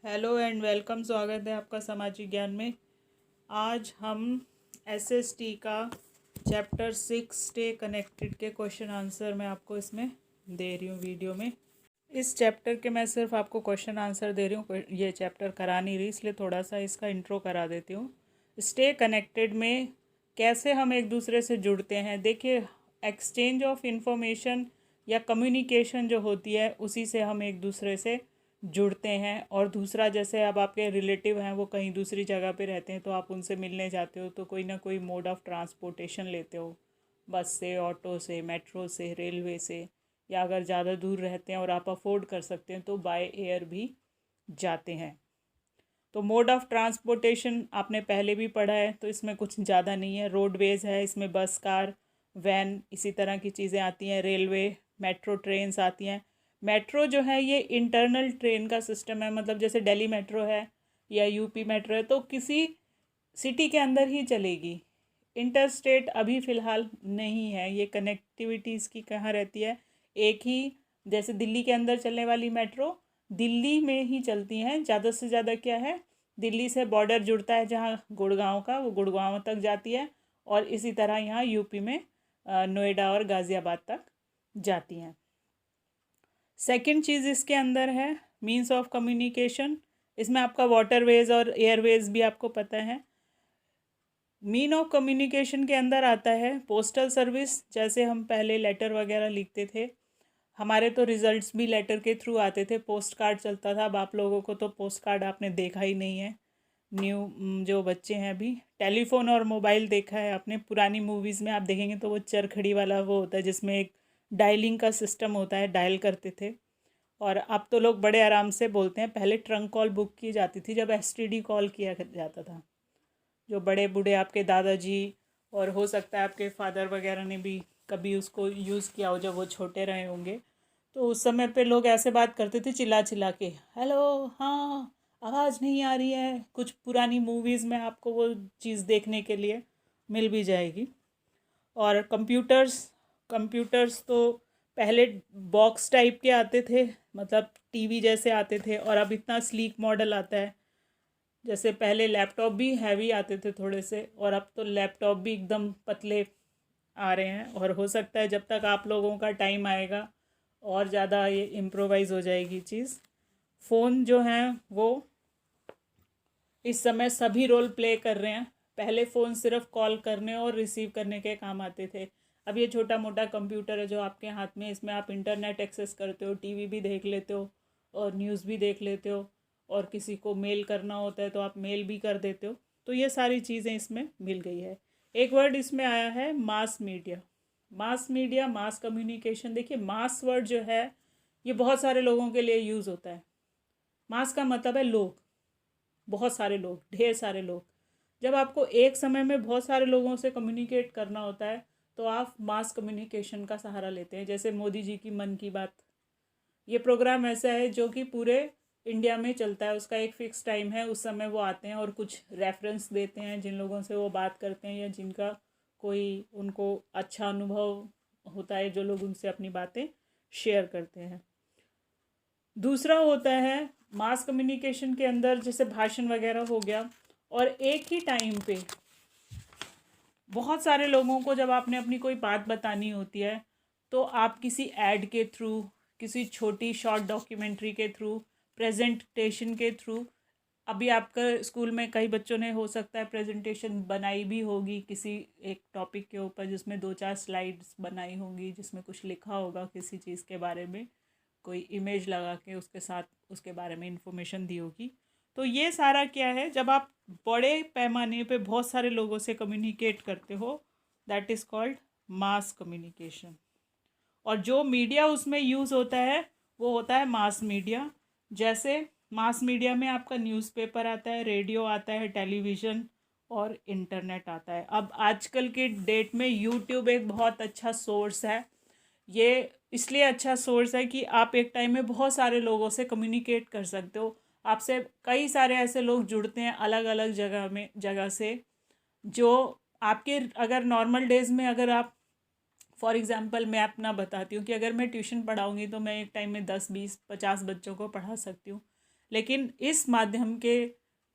Hello and welcome. स्वागत है आपका सामाजिक ज्ञान में। आज हम एसएसटी का चैप्टर 6 स्टे कनेक्टेड के क्वेश्चन आंसर मैं आपको इसमें दे रही हूँ वीडियो में। इस चैप्टर के मैं सिर्फ आपको क्वेश्चन आंसर दे रही हूँ, ये चैप्टर करा नहीं रही, इसलिए थोड़ा सा इसका इंट्रो करा देती हूँ। स्टे कनेक्टेड में कैसे हम एक दूसरे से जुड़ते हैं। देखिए, एक्सचेंज ऑफ इंफॉर्मेशन या कम्युनिकेशन जो होती है उसी से हम एक दूसरे से जुड़ते हैं। और दूसरा, जैसे अब आपके रिलेटिव हैं वो कहीं दूसरी जगह पे रहते हैं तो आप उनसे मिलने जाते हो तो कोई ना कोई मोड ऑफ ट्रांसपोर्टेशन लेते हो, बस से, ऑटो से, मेट्रो से, रेलवे से, या अगर ज़्यादा दूर रहते हैं और आप अफोर्ड कर सकते हैं तो बाय एयर भी जाते हैं। तो मोड ऑफ ट्रांसपोर्टेशन आपने पहले भी पढ़ा है तो इसमें कुछ ज़्यादा नहीं है। रोडवेज़ है, इसमें बस, कार, वैन, इसी तरह की चीज़ें आती हैं। रेलवे, मेट्रो ट्रेन्स आती हैं। मेट्रो जो है ये इंटरनल ट्रेन का सिस्टम है, मतलब जैसे दिल्ली मेट्रो है या यूपी मेट्रो है तो किसी सिटी के अंदर ही चलेगी। इंटर स्टेट अभी फ़िलहाल नहीं है। ये कनेक्टिविटी इसकी कहाँ रहती है, एक ही, जैसे दिल्ली के अंदर चलने वाली मेट्रो दिल्ली में ही चलती हैं। ज़्यादा से ज़्यादा क्या है, दिल्ली से बॉर्डर जुड़ता है जहाँ गुड़गांव का, वो गुड़गांव तक जाती है। और इसी तरह यहाँ यूपी में नोएडा और गाज़ियाबाद तक जाती हैं। सेकंड चीज़ इसके अंदर है मीन्स ऑफ कम्युनिकेशन। इसमें आपका वाटरवेज और एयरवेज भी आपको पता है। मीन ऑफ कम्युनिकेशन के अंदर आता है पोस्टल सर्विस। जैसे हम पहले लेटर वगैरह लिखते थे, हमारे तो रिजल्ट्स भी लेटर के थ्रू आते थे, पोस्ट कार्ड चलता था। अब आप लोगों को तो पोस्ट कार्ड आपने देखा ही नहीं है। न्यू जो बच्चे हैं अभी, टेलीफोन और मोबाइल देखा है आपने। पुरानी मूवीज़ में आप देखेंगे तो वो चरखड़ी वाला वो होता है जिसमें एक डायलिंग का सिस्टम होता है, डायल करते थे। और अब तो लोग बड़े आराम से बोलते हैं। पहले ट्रंक कॉल बुक की जाती थी जब एसटीडी कॉल किया जाता था। जो बड़े बूढ़े आपके दादाजी और हो सकता है आपके फादर वगैरह ने भी कभी उसको यूज़ किया हो जब वो छोटे रहे होंगे, तो उस समय पे लोग ऐसे बात करते थे चिल्ला चिल्ला के, हेलो, हाँ, आवाज़ नहीं आ रही है। कुछ पुरानी मूवीज़ में आपको वो चीज़ देखने के लिए मिल भी जाएगी। और कंप्यूटर्स, कंप्यूटर्स तो पहले बॉक्स टाइप के आते थे, मतलब टीवी जैसे आते थे, और अब इतना स्लीक मॉडल आता है। जैसे पहले लैपटॉप भी हैवी आते थे थोड़े से, और अब तो लैपटॉप भी एकदम पतले आ रहे हैं। और हो सकता है जब तक आप लोगों का टाइम आएगा और ज़्यादा ये इम्प्रोवाइज़ हो जाएगी चीज़। फ़ोन जो हैं वो इस समय सभी रोल प्ले कर रहे हैं। पहले फ़ोन सिर्फ कॉल करने और रिसीव करने के काम आते थे। अब ये छोटा मोटा कंप्यूटर है जो आपके हाथ में, इसमें आप इंटरनेट एक्सेस करते हो, टीवी भी देख लेते हो और न्यूज़ भी देख लेते हो, और किसी को मेल करना होता है तो आप मेल भी कर देते हो। तो ये सारी चीज़ें इसमें मिल गई है। एक वर्ड इसमें आया है मास मीडिया। मास मीडिया, मास कम्युनिकेशन। देखिए, मास वर्ड जो है ये बहुत सारे लोगों के लिए यूज़ होता है। मास का मतलब है लोग, बहुत सारे लोग, ढेर सारे लोग। जब आपको एक समय में बहुत सारे लोगों से कम्युनिकेट करना होता है तो आप मास कम्युनिकेशन का सहारा लेते हैं। जैसे मोदी जी की मन की बात, ये प्रोग्राम ऐसा है जो कि पूरे इंडिया में चलता है। उसका एक फ़िक्स टाइम है, उस समय वो आते हैं और कुछ रेफरेंस देते हैं जिन लोगों से वो बात करते हैं या जिनका कोई उनको अच्छा अनुभव होता है, जो लोग उनसे अपनी बातें शेयर करते हैं। दूसरा होता है मास कम्युनिकेशन के अंदर जैसे भाषण वगैरह हो गया, और एक ही टाइम पे बहुत सारे लोगों को जब आपने अपनी कोई बात बतानी होती है तो आप किसी ऐड के थ्रू, किसी छोटी शॉर्ट डॉक्यूमेंट्री के थ्रू, प्रेजेंटेशन के थ्रू, अभी आपका स्कूल में कई बच्चों ने हो सकता है प्रेजेंटेशन बनाई भी होगी किसी एक टॉपिक के ऊपर, जिसमें 2-4 स्लाइड्स बनाई होंगी जिसमें कुछ लिखा होगा किसी चीज़ के बारे में, कोई इमेज लगा के उसके साथ उसके बारे में इंफॉर्मेशन दी होगी। तो ये सारा क्या है, जब आप बड़े पैमाने पे बहुत सारे लोगों से कम्युनिकेट करते हो, that is called mass communication. और जो मीडिया उसमें यूज़ होता है वो होता है मास मीडिया। जैसे मास मीडिया में आपका न्यूज़पेपर आता है, रेडियो आता है, टेलीविज़न और इंटरनेट आता है। अब आजकल के डेट में यूट्यूब एक बहुत अच्छा सोर्स है। ये इसलिए अच्छा सोर्स है कि आप एक टाइम में बहुत सारे लोगों से कम्युनिकेट कर सकते हो। आपसे कई सारे ऐसे लोग जुड़ते हैं अलग अलग जगह से, जो आपके, अगर नॉर्मल डेज़ में, अगर आप, फॉर एग्ज़ाम्पल मैं अपना बताती हूँ कि अगर मैं ट्यूशन पढ़ाऊँगी तो मैं एक टाइम में 10, 20, 50 बच्चों को पढ़ा सकती हूँ। लेकिन इस माध्यम के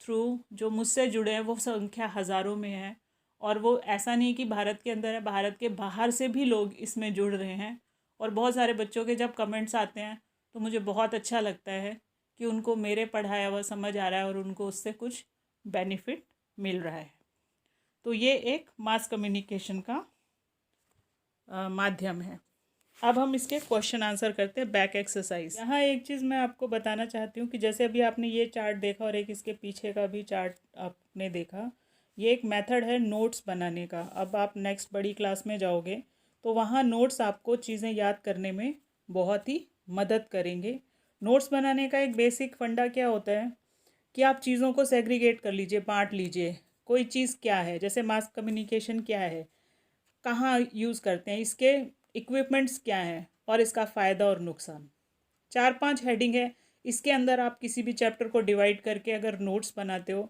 थ्रू जो मुझसे जुड़े हैं वो संख्या हज़ारों में है। और वो ऐसा नहीं कि भारत के अंदर है, भारत के बाहर से भी लोग इसमें जुड़ रहे हैं। और बहुत सारे बच्चों के जब कमेंट्स आते हैं तो मुझे बहुत अच्छा लगता है कि उनको मेरे पढ़ाया हुआ समझ आ रहा है और उनको उससे कुछ बेनिफिट मिल रहा है। तो ये एक मास कम्युनिकेशन का माध्यम है। अब हम इसके क्वेश्चन आंसर करते हैं बैक एक्सरसाइज। यहाँ एक चीज़ मैं आपको बताना चाहती हूँ कि जैसे अभी आपने ये चार्ट देखा और एक इसके पीछे का भी चार्ट आपने देखा, ये एक मेथड है नोट्स बनाने का। अब आप नेक्स्ट बड़ी क्लास में जाओगे तो वहाँ नोट्स आपको चीज़ें याद करने में बहुत ही मदद करेंगे। नोट्स बनाने का एक बेसिक फंडा क्या होता है कि आप चीज़ों को सेग्रीगेट कर लीजिए, बांट लीजिए। कोई चीज़ क्या है, जैसे मास कम्युनिकेशन क्या है, कहाँ यूज़ करते हैं, इसके इक्विपमेंट्स क्या हैं और इसका फ़ायदा और नुकसान। 4-5 हेडिंग है, इसके अंदर आप किसी भी चैप्टर को डिवाइड करके अगर नोट्स बनाते हो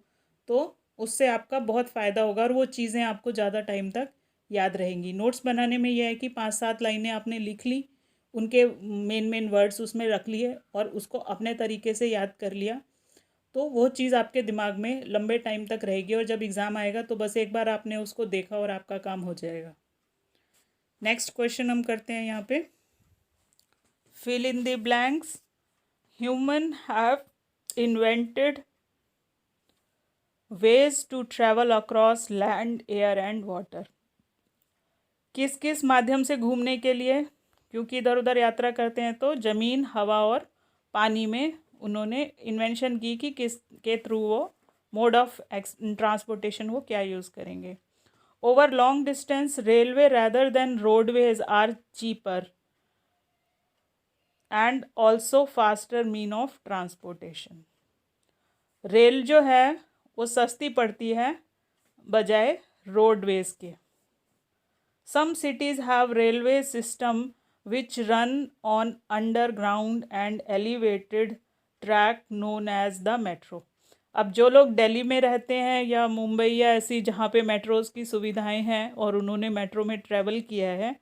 तो उससे आपका बहुत फ़ायदा होगा और वो चीज़ें आपको ज़्यादा टाइम तक याद रहेंगी। नोट्स बनाने में यह है कि 5-7 लाइनें आपने लिख ली, उनके मेन वर्ड्स उसमें रख लिए और उसको अपने तरीके से याद कर लिया, तो वो चीज़ आपके दिमाग में लंबे टाइम तक रहेगी और जब एग्ज़ाम आएगा तो बस एक बार आपने उसको देखा और आपका काम हो जाएगा। नेक्स्ट क्वेश्चन हम करते हैं यहाँ पे, fill in the blanks. Human have invented ways to travel across land, air and water. किस किस माध्यम से घूमने के लिए, क्योंकि इधर उधर यात्रा करते हैं तो ज़मीन, हवा और पानी में उन्होंने इन्वेंशन की कि किस के थ्रू वो मोड ऑफ ट्रांसपोर्टेशन वो क्या यूज़ करेंगे। Over long distance railway rather than roadways are cheaper and also faster mean of transportation. Rail जो है वो सस्ती पड़ती है बजाय रोडवेज के। Some cities have railway system which run on underground and elevated track known as the metro. अब जो लोग दिल्ली में रहते हैं या मुंबई या ऐसी जहाँ पे मेट्रोज़ की सुविधाएं हैं और उन्होंने मेट्रो में ट्रैवल किया है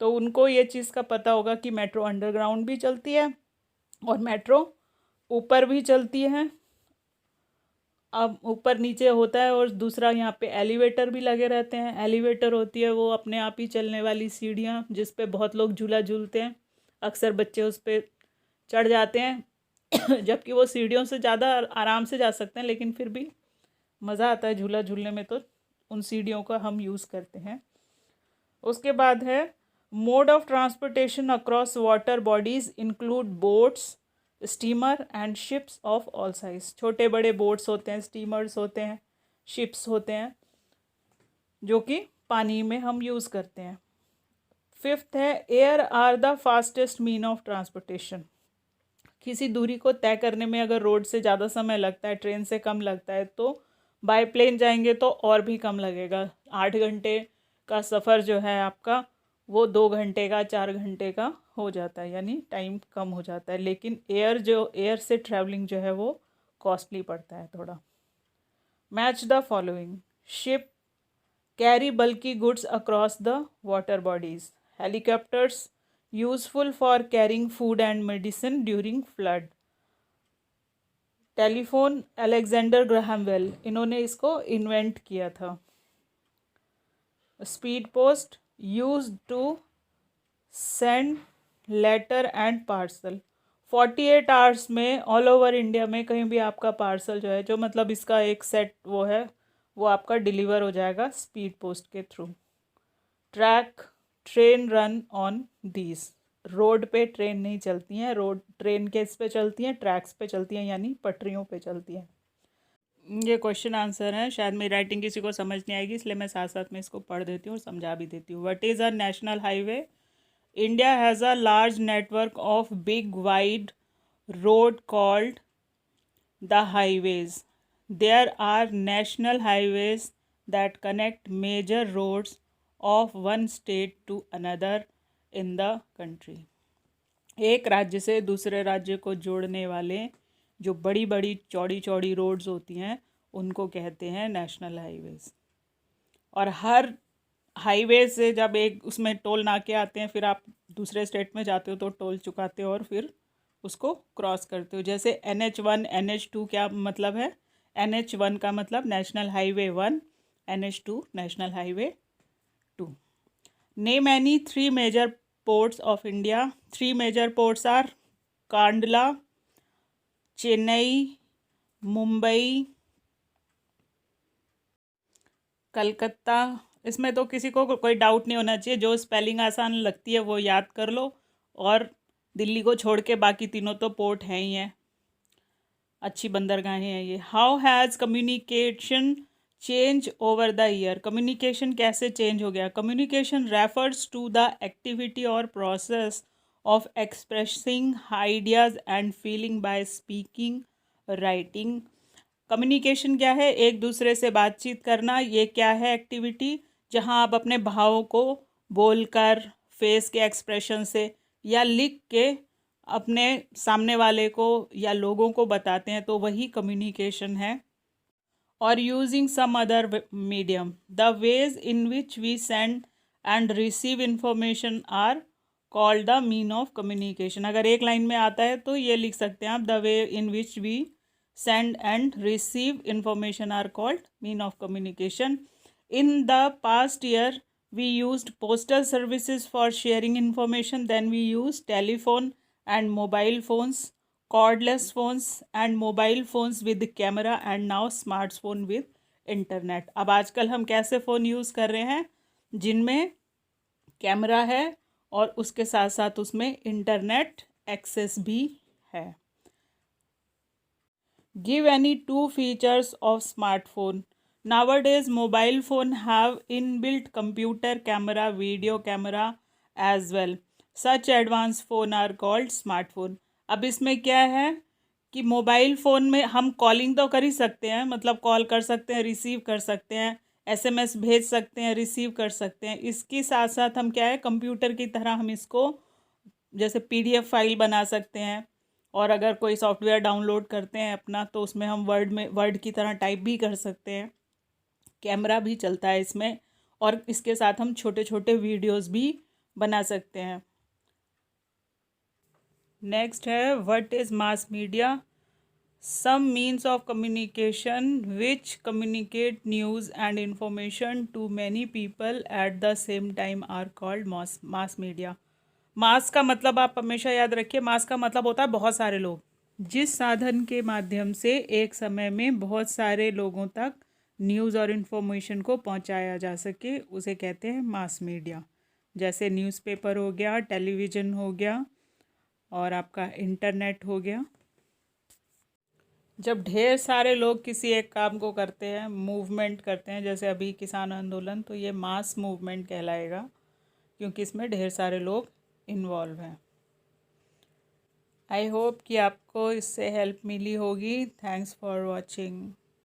तो उनको ये चीज़ का पता होगा कि मेट्रो अंडरग्राउंड भी चलती है और मेट्रो ऊपर भी चलती है। अब ऊपर नीचे होता है और दूसरा यहाँ पे एलिवेटर भी लगे रहते हैं। एलिवेटर होती है वो अपने आप ही चलने वाली सीढ़ियाँ जिस पे बहुत लोग झूला झूलते हैं, अक्सर बच्चे उस पर चढ़ जाते हैं जबकि वो सीढ़ियों से ज़्यादा आराम से जा सकते हैं, लेकिन फिर भी मज़ा आता है झूला झूलने में, तो उन सीढ़ियों का हम यूज़ करते हैं। उसके बाद है mode of transportation across water bodies include boats, steamer and ships of all size. छोटे बड़े बोट्स होते हैं, स्टीमर्स होते हैं, शिप्स होते हैं जो कि पानी में हम यूज़ करते हैं। फिफ्थ है air are the fastest mean of transportation. किसी दूरी को तय करने में अगर रोड से ज़्यादा समय लगता है, ट्रेन से कम लगता है, तो बाय प्लेन जाएंगे तो और भी कम लगेगा। 8 घंटे का सफ़र जो है आपका वो 2 घंटे का, 4 घंटे का हो जाता है, यानी टाइम कम हो जाता है। लेकिन एयर से ट्रैवलिंग जो है वो कॉस्टली पड़ता है थोड़ा। Match the following. Ship carry bulky goods across the water bodies. Helicopters useful for carrying food and medicine during flood. Telephone Alexander Graham Bell, इन्होंने इसको इन्वेंट किया था। Speed post used to send letter and parcel. 48 hours में all over India में कहीं भी आपका parcel जो है, जो मतलब इसका एक सेट वो है, वो आपका डिलीवर हो जाएगा स्पीड पोस्ट के through. Track train run on these. Road पे ट्रेन नहीं चलती हैं, ट्रेन किस पे चलती हैं, ट्रैक्स पे चलती हैं, यानी पटरियों पे चलती हैं। ये क्वेश्चन आंसर है। शायद मेरी राइटिंग किसी को समझ नहीं आएगी, इसलिए मैं साथ साथ में इसको पढ़ देती हूँ और समझा भी देती हूँ। What is a national highway? India has a large network of big wide road called the highways. There are national highways that connect major roads of one state to another in the country. एक राज्य से दूसरे राज्य को जोड़ने वाले जो बड़ी बड़ी चौड़ी चौड़ी रोड्स होती हैं उनको कहते हैं नेशनल हाईवेज़। और हर हाईवे से जब एक उसमें टोल नाके आते हैं, फिर आप दूसरे स्टेट में जाते हो तो टोल चुकाते हो और फिर उसको क्रॉस करते हो। जैसे NH1 NH2 क्या मतलब है? NH1 का मतलब national highway 1, NH2 national highway 2। Name any 3 major ports of India. 3 major ports are Kandla, Chennai, Mumbai, Calcutta. इसमें तो किसी को कोई डाउट नहीं होना चाहिए, जो स्पेलिंग आसान लगती है वो याद कर लो, और दिल्ली को छोड़ के बाकी तीनों तो पोर्ट हैं ही हैं, अच्छी बंदरगाहें हैं ये। How has communication change over the year. Communication कैसे चेंज हो गया? Communication refers to the activity और process of expressing ideas and feeling by speaking, writing. Communication क्या है? एक दूसरे से बातचीत करना। ये क्या है? एक्टिविटी जहाँ आप अपने भावों को बोलकर, फेस के एक्सप्रेशन से या लिख के अपने सामने वाले को या लोगों को बताते हैं, तो वही कम्युनिकेशन है। और using some other medium, the ways in which we send and receive information are called the mean of communication. अगर एक लाइन में आता है तो ये लिख सकते हैं आप, the way in which we send and receive information are called mean of communication. In the past year we used postal services for sharing information, then we used telephone and mobile phones, cordless phones and mobile phones with camera, and now smartphone with internet। अब आजकल हम कैसे phone use कर रहे हैं? जिनमें camera है और उसके साथ साथ उसमें इंटरनेट एक्सेस भी है। Give any 2 features of smartphone. Nowadays, mobile phone have inbuilt computer camera, video camera as well. Such advanced phone are called smartphone। अब इसमें क्या है कि मोबाइल फ़ोन में हम कॉलिंग तो कर ही सकते हैं, मतलब कॉल कर सकते हैं, रिसीव कर सकते हैं, SMS भेज सकते हैं, रिसीव कर सकते हैं। इसके साथ साथ हम क्या है, कंप्यूटर की तरह हम इसको जैसे PDF फाइल बना सकते हैं, और अगर कोई सॉफ्टवेयर डाउनलोड करते हैं अपना, तो उसमें हम वर्ड की तरह टाइप भी कर सकते हैं। कैमरा भी चलता है इसमें, और इसके साथ हम छोटे छोटे वीडियोस भी बना सकते हैं। नेक्स्ट है, what is mass media. Some means of communication which communicate news and information to many people at the same time are called mass media. Mass का मतलब आप हमेशा याद रखिए, मास का मतलब होता है बहुत सारे लोग। जिस साधन के माध्यम से एक समय में बहुत सारे लोगों तक न्यूज़ और इन्फॉर्मेशन को पहुंचाया जा सके, उसे कहते हैं मास मीडिया। जैसे न्यूज़पेपर हो गया, टेलीविज़न हो गया, और आपका इंटरनेट हो गया। जब ढेर सारे लोग किसी एक काम को करते हैं, मूवमेंट करते हैं, जैसे अभी किसान आंदोलन, तो ये मास मूवमेंट कहलाएगा, क्योंकि इसमें ढेर सारे लोग इन्वॉल्व हैं। आई होप कि आपको इससे हेल्प मिली होगी। Thanks for watching.